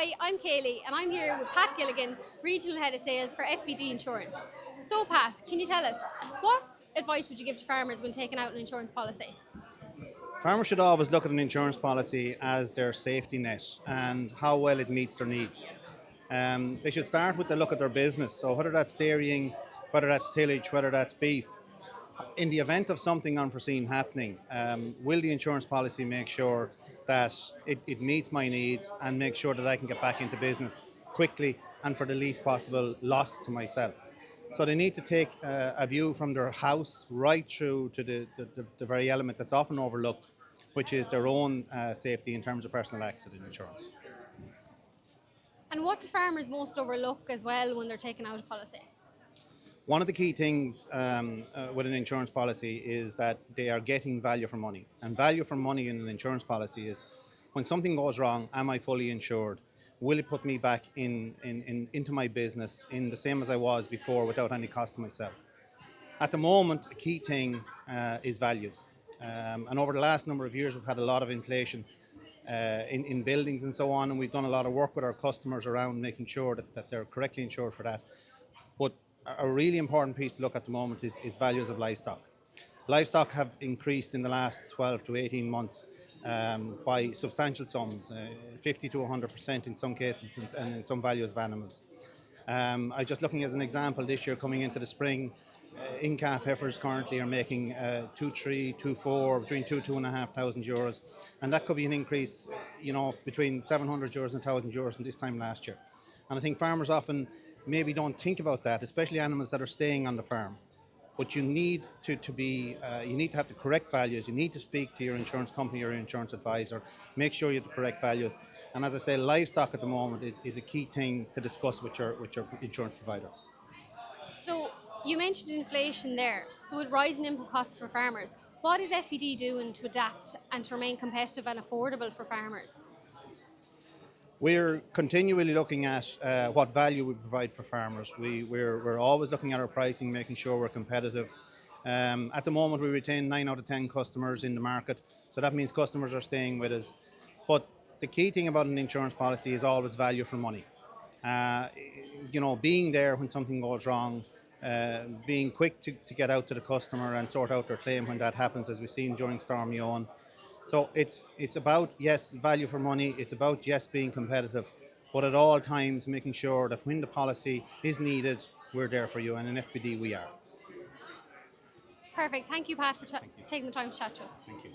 Hi, I'm Kaylee and I'm here with Pat Gilligan, Regional Head of Sales for FBD Insurance. So Pat, can you tell us, what advice would you give to farmers when taking out an insurance policy? Farmers should always look at an insurance policy as their safety net and how well it meets their needs. They should start with the look at their business. So whether that's dairying, whether that's tillage, whether that's beef, in the event of something unforeseen happening, will the insurance policy make sure that it meets my needs and make sure that I can get back into business quickly and for the least possible loss to myself? So they need to take a view from their house right through to the very element that's often overlooked, which is their own safety in terms of personal accident insurance. And what do farmers most overlook as well when they're taking out a policy? One of the key things with an insurance policy is that they are getting value for money. And value for money in an insurance policy is when something goes wrong, am I fully insured? Will it put me back into my business in the same as I was before without any cost to myself? At the moment, a key thing is values. And over the last number of years, we've had a lot of inflation in buildings and so on, and we've done a lot of work with our customers around making sure that they're correctly insured for that. But a really important piece to look at the moment is values of livestock. Livestock have increased in the last 12 to 18 months by substantial sums, 50 to 100% in some cases, and in some values of animals. I'm just looking as an example this year coming into the spring, in-calf heifers currently are making 2,300, 2,400, between 2,500 euros, and that could be an increase, between 700 euros and 1,000 euros from this time last year. And I think farmers often maybe don't think about that, especially animals that are staying on the farm. But you need to have the correct values. You need to speak to your insurance company or your insurance advisor. Make sure you have the correct values. And as I say, livestock at the moment is a key thing to discuss with your insurance provider. So you mentioned inflation there. So with rising input costs for farmers, what is FBD doing to adapt and to remain competitive and affordable for farmers? We're continually looking at what value we provide for farmers. We're always looking at our pricing, making sure we're competitive. At the moment, we retain 9 out of 10 customers in the market, so that means customers are staying with us. But the key thing about an insurance policy is always value for money. Being there when something goes wrong, being quick to get out to the customer and sort out their claim when that happens, as we've seen during Storm Eoin. So it's about, yes, value for money. It's about, yes, being competitive, but at all times making sure that when the policy is needed, we're there for you. And in FBD, we are. Perfect. Thank you, Pat, for taking the time to chat to us. Thank you.